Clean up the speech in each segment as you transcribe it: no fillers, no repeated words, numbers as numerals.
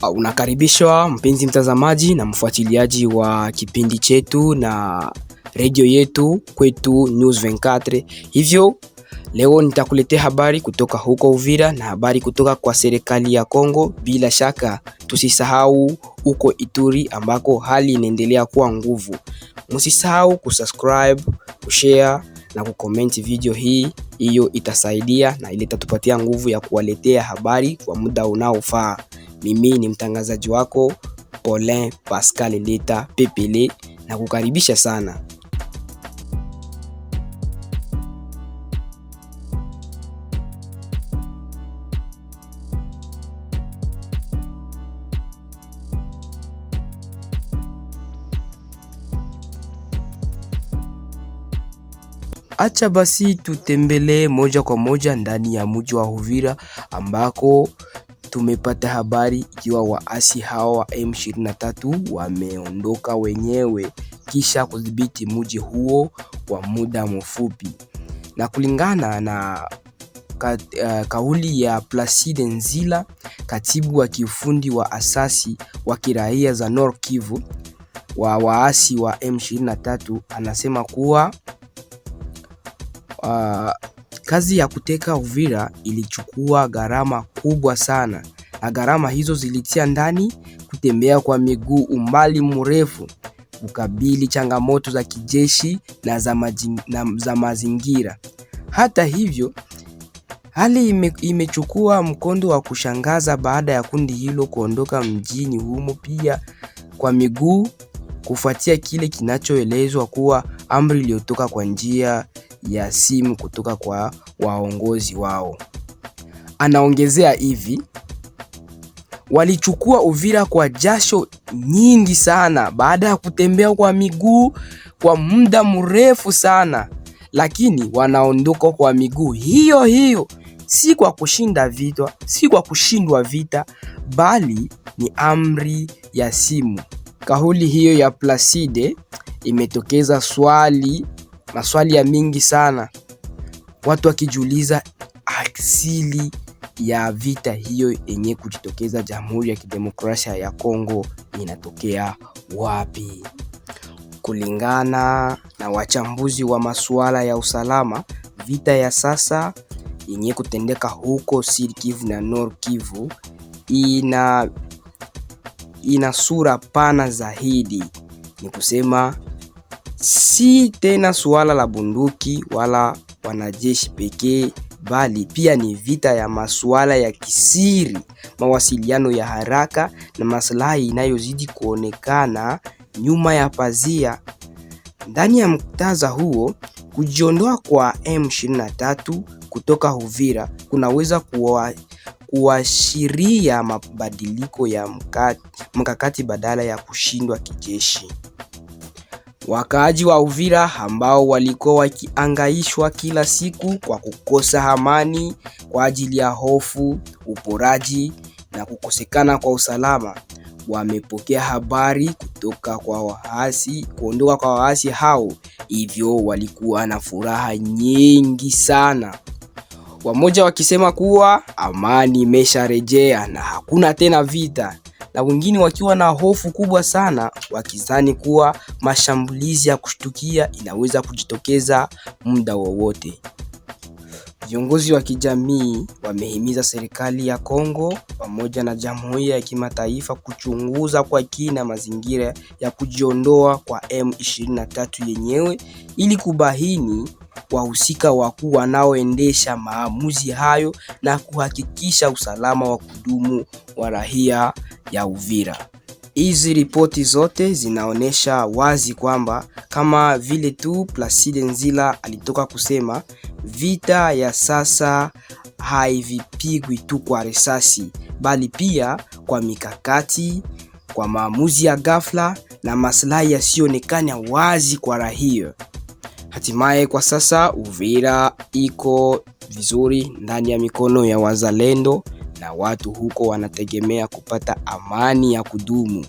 Unakaribishwa mpenzi mtazamaji na mfuatiliaji wa kipindi chetu na radio yetu Kwetu News 24. Hivyo leo nitakuletea habari kutoka huko Uvira na habari kutoka kwa serikali ya Kongo. Bila shaka tusisahau huko Ituri ambako hali inaendelea kuwa nguvu. Msisahau kusubscribe, kushare na kucomment video hii. Hiyo itasaidia na ile itatupatia nguvu ya kuwaletea habari kwa muda unaofaa. Mimi ni mtangazaji wako Paulin Pascal Leta Pepele na kukaribisha sana. Acha basi tutembelee moja kwa moja ndani ya mji wa Uvira ambako tumepata habari ikiwa waasi hawa wa M23 wameondoka wenyewe kisha kudhibiti mji huo kwa muda mfupi. Na kulingana na kauli ya Placide Nzila, katibu wa kiufundi wa asasi wa kiraia za Nord Kivu wa waasi wa M23, anasema kuwa kazi ya kuteka Uvira ilichukua gharama kubwa sana, na gharama hizo zilitia ndani kutembea kwa miguu umbali mrefu, kukabili changamoto za kijeshi na za mazingira. Hata hivyo, hali imechukua mkondo wa kushangaza baada ya kundi hilo kuondoka mjini humo pia kwa miguu, kufuatia kile kinachoelezwa kuwa amri iliyotoka kwa njia ya simu kutoka kwa waongozi wao. Anaongezea hivi: walichukua Uvira kwa jasho nyingi sana baada ya kutembea kwa miguu kwa muda mrefu sana, lakini wanaondoka kwa miguu hiyo hiyo, si kwa kushinda vita, si kwa kushindwa vita, bali ni amri ya simu. Kauli hiyo ya Placide imetokeza maswali ya mingi sana, watu wakijiuliza asili ya vita hiyo yenye kujitokeza Jamhuri ya Kidemokrasia ya Kongo inatokea wapi. Kulingana na wachambuzi wa masuala ya usalama, vita ya sasa yenye kutendeka huko Sud Kivu na Nord Kivu ina sura pana zaidi. Ni kusema si tena suala la bunduki wala wanajeshi pekee, bali pia ni vita ya masuala ya kisiri, mawasiliano ya haraka na maslahi inayozidi kuonekana nyuma ya pazia. Ndani ya muktadha huo, kujiondoa kwa M23 kutoka Uvira kunaweza kuashiria mabadiliko ya mkakati badala ya kushindwa kijeshi. Wakaaji wa Uvira ambao walikuwa wakiangaishwa kila siku kwa kukosa amani kwa ajili ya hofu, uporaji na kukosekana kwa usalama, wamepokea habari kutoka kwa kuondoka kwa waasi hao. Hivyo walikuwa na furaha nyingi sana, wamoja wakisema kuwa amani imesharejea na hakuna tena vita, na wengine wakiwa na hofu kubwa sana, wakizani kuwa mashambulizi ya kushtukia inaweza kujitokeza muda wowote. Viongozi wa kijamii wamehimiza serikali ya Kongo pamoja na jamii ya kimataifa kuchunguza kwa kina mazingira ya kujiondoa kwa M23 yenyewe ili kubaini wahusika wakuu wanaoendesha maamuzi hayo na kuhakikisha usalama wa kudumu wa raia ya Uvira. Hizi ripoti zote zinaonesha wazi kwamba, kama vile tu Placide Nzila alitoka kusema, vita ya sasa haivipigwi tu kwa risasi, bali pia kwa mikakati, kwa maamuzi ya ghafla na maslahi yasiyoonekana wazi kwa raia. Hatimaye kwa sasa Uvira iko vizuri ndani ya mikono ya wazalendo na watu huko wanategemea kupata amani ya kudumu.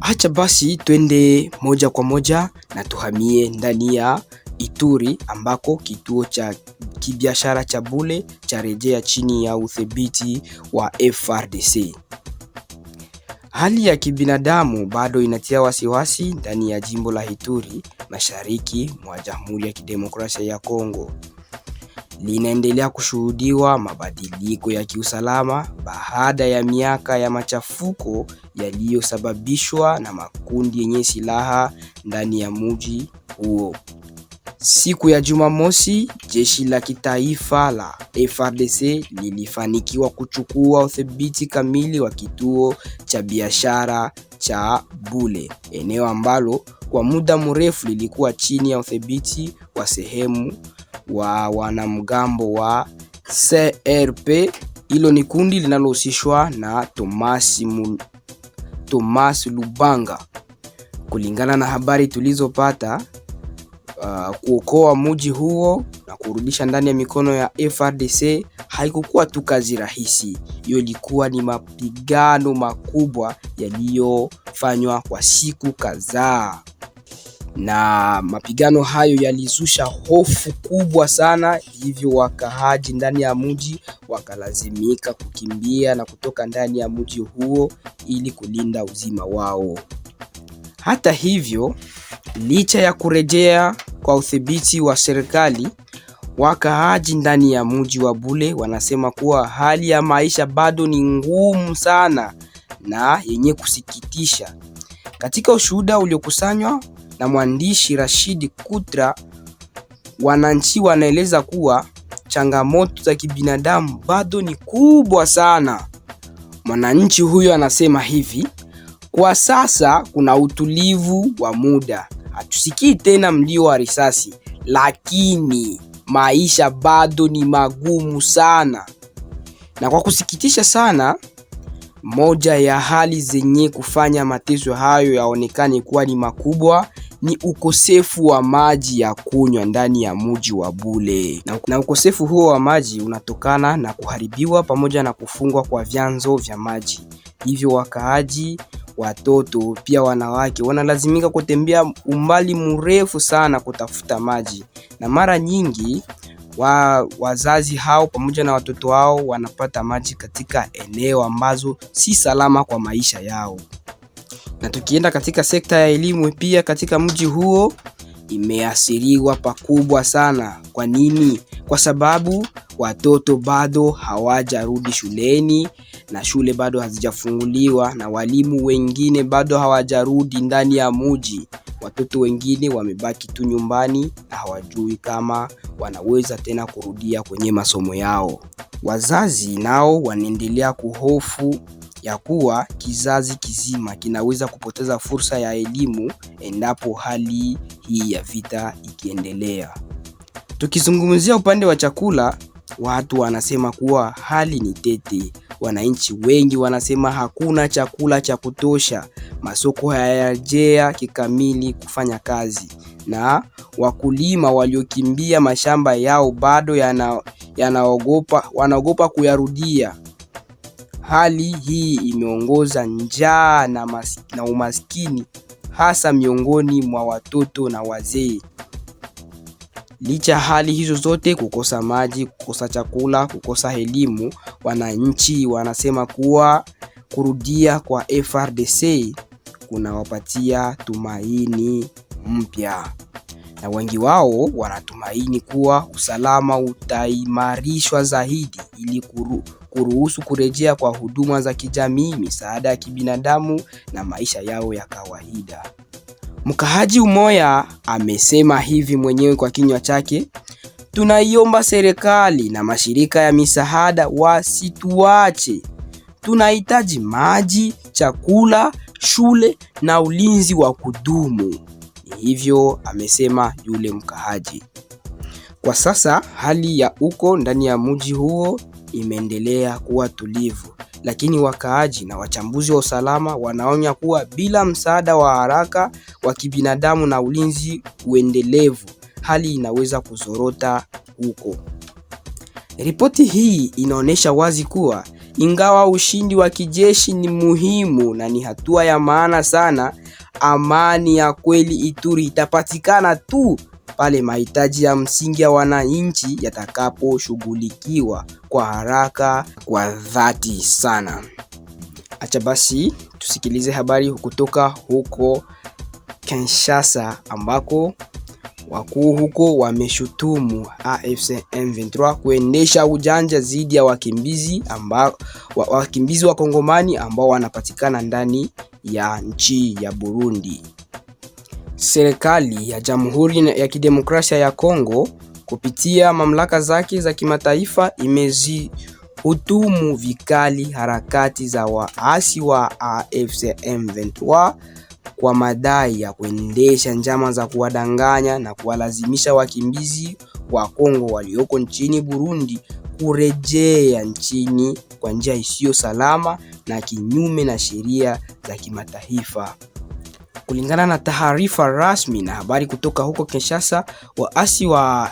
Acha basi twende moja kwa moja na tuhamie ndani ya Ituri ambako kituo cha kibiashara cha Bule cha rejea chini ya udhibiti wa FARDC. Hali ya kibinadamu bado inatia wasiwasi ndani ya jimbo la Ituri, mashariki mwa Jamhuri ya Kidemokrasia ya Kongo. Linaendelea kushuhudiwa mabadiliko ya kiusalama baada ya miaka ya machafuko yaliyosababishwa na makundi yenye silaha ndani ya mji huo. Siku ya Jumamosi, jeshi la kitaifa la FARDC lilifanikiwa kuchukua udhibiti kamili wa kituo cha biashara cha Bule, eneo ambalo kwa muda mrefu lilikuwa chini ya udhibiti wa sehemu wa wanamgambo wa CRP. Hilo ni kundi linalohusishwa na Thomas Lubanga. Kulingana na habari tulizopata, kuokoa mji huo na kurudisha ndani ya mikono ya FARDC haikukuwa tu kazi rahisi. Hiyo ilikuwa ni mapigano makubwa yaliyofanywa kwa siku kadhaa, na mapigano hayo yalizusha hofu kubwa sana, hivyo wakaaji ndani ya mji wakalazimika kukimbia na kutoka ndani ya mji huo ili kulinda uzima wao. Hata hivyo, licha ya kurejea kwa udhibiti wa serikali, wakaaji ndani ya mji wa Bule wanasema kuwa hali ya maisha bado ni ngumu sana na yenye kusikitisha. Katika ushuhuda uliokusanywa na mwandishi Rashid Kutra, wananchi wanaeleza kuwa changamoto za kibinadamu bado ni kubwa sana. Mwananchi huyo anasema hivi: kwa sasa kuna utulivu wa muda, hatusikii tena mlio wa risasi, lakini maisha bado ni magumu sana. Na kwa kusikitisha sana, moja ya hali zenye kufanya mateso hayo yaonekane kuwa ni makubwa ni ukosefu wa maji ya kunywa ndani ya mji wa Bule. Na ukosefu huo wa maji unatokana na kuharibiwa pamoja na kufungwa kwa vyanzo vya maji. Hivyo wakaaji, watoto, pia wanawake wanalazimika kutembea umbali mrefu sana kutafuta maji. Na mara nyingi wazazi hao pamoja na watoto hao wanapata maji katika eneo ambazo si salama kwa maisha yao. Na tukienda katika sekta ya elimu, pia katika mji huo imeathiriwa pakubwa sana. Kwa nini? Kwa sababu watoto bado hawajarudi shuleni na shule bado hazijafunguliwa, na walimu wengine bado hawajarudi ndani ya mji. Watoto wengine wamebaki tu nyumbani na hawajui kama wanaweza tena kurudia kwenye masomo yao. Wazazi nao wanaendelea kuhofu ya kuwa kizazi kizima kinaweza kupoteza fursa ya elimu endapo hali hii ya vita ikiendelea. Tukizungumzia upande wa chakula, watu wanasema kuwa hali ni tete. Wananchi wengi wanasema hakuna chakula cha kutosha, masoko hayajaa kikamili kufanya kazi, na wakulima waliokimbia mashamba yao bado wanaogopa kuyarudia. Hali hii imeongoza njaa na umaskini, hasa miongoni mwa watoto na wazee. Licha hali hizo zote, kukosa maji, kukosa chakula, kukosa elimu, wananchi wanasema kuwa kurudia kwa FARDC kunawapatia tumaini mpya. Na wengi wao wanatumaini kuwa usalama utaimarishwa zaidi ili kuruhusu kurejea kwa huduma za kijamii, misaada ya kibinadamu na maisha yao ya kawaida. Mkaaji mmoja amesema hivi mwenyewe kwa kinywa chake: tunaiomba serikali na mashirika ya misaada wasituache. Tunahitaji maji, chakula, shule na ulinzi wa kudumu. Hivyo amesema yule mkaaji. Kwa sasa hali ya uko ndani ya mji huo imeendelea kuwa tulivu, lakini wakaaji na wachambuzi wa usalama wanaonya kuwa bila msaada wa haraka wa kibinadamu na ulinzi uendelevu, hali inaweza kuzorota huko. Ripoti hii inaonyesha wazi kuwa ingawa ushindi wa kijeshi ni muhimu na ni hatua ya maana sana, amani ya kweli Ituri itapatikana tu pale mahitaji ya msingi ya wananchi yatakaposhughulikiwa kwa haraka, kwa dhati sana. Acha basi tusikilize habari kutoka huko Kinshasa, ambako wakuu huko wameshutumu AFC M23 kuendesha ujanja dhidi ya wakimbizi wa Kongomani ambao wanapatikana ndani ya nchi ya Burundi. Serikali ya Jamhuri ya Kidemokrasia ya Kongo kupitia mamlaka zake za kimataifa imezihutumu vikali harakati za waasi wa AFC M23 kwa madai ya kuendesha njama za kuwadanganya na kuwalazimisha wakimbizi wa Kongo walioko nchini Burundi kurejea nchini kwa njia isiyo salama na kinyume na sheria za kimataifa. Kulingana na taarifa rasmi na habari kutoka huko Kinshasa, waasi wa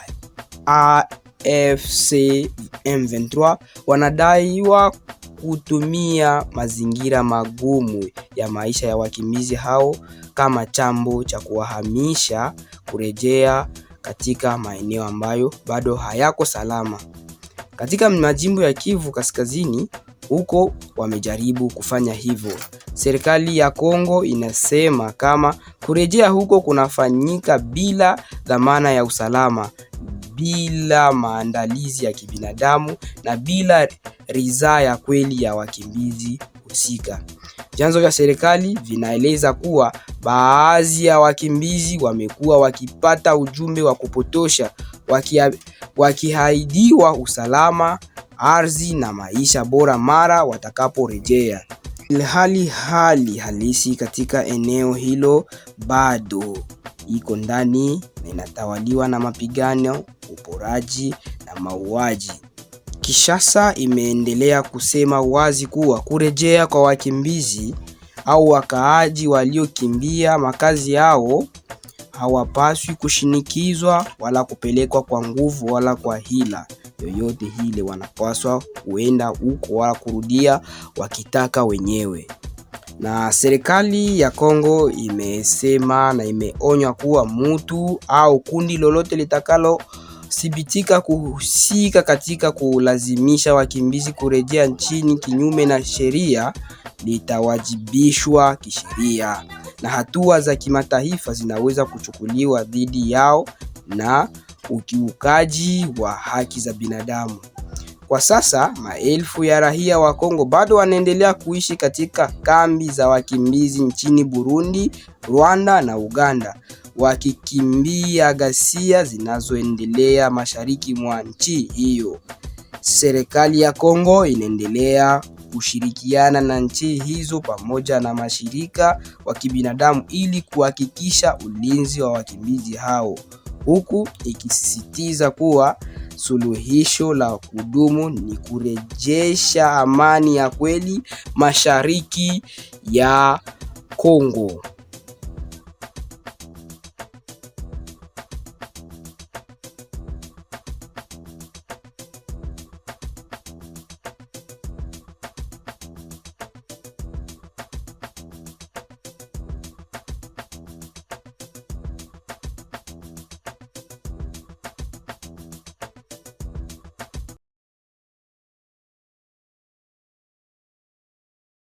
AFC M23 wanadaiwa kutumia mazingira magumu ya maisha ya wakimbizi hao kama chambo cha kuwahamisha kurejea katika maeneo ambayo bado hayako salama. Katika majimbo ya Kivu Kaskazini, huko wamejaribu kufanya hivyo. Serikali ya Kongo inasema kama kurejea huko kunafanyika bila dhamana ya usalama, bila maandalizi ya kibinadamu na bila ridhaa ya kweli ya wakimbizi husika. Vyanzo vya serikali vinaeleza kuwa baadhi ya wakimbizi wamekuwa wakipata ujumbe wa kupotosha wakihaidiwa usalama, ardhi na maisha bora mara watakaporejea. Hali halisi katika eneo hilo bado iko ndani na inatawaliwa na mapigano, uporaji na mauaji. Kinshasa imeendelea kusema wazi kuwa kurejea kwa wakimbizi au wakaaji waliokimbia makazi yao hawapaswi kushinikizwa wala kupelekwa kwa nguvu wala kwa hila yoyote ile. Wanapaswa kuenda huko wala kurudia wakitaka wenyewe. Na serikali ya Kongo imesema na imeonya kuwa mtu au kundi lolote litakalo thibitika kuhusika katika kulazimisha wakimbizi kurejea nchini kinyume na sheria litawajibishwa kisheria, na hatua za kimataifa zinaweza kuchukuliwa dhidi yao na ukiukaji wa haki za binadamu. Kwa sasa maelfu ya raia wa Kongo bado wanaendelea kuishi katika kambi za wakimbizi nchini Burundi, Rwanda na Uganda, wakikimbia ghasia zinazoendelea mashariki mwa nchi hiyo. Serikali ya Kongo inaendelea kushirikiana na nchi hizo pamoja na mashirika wa kibinadamu ili kuhakikisha ulinzi wa wakimbizi hao, huku ikisisitiza kuwa suluhisho la kudumu ni kurejesha amani ya kweli mashariki ya Kongo.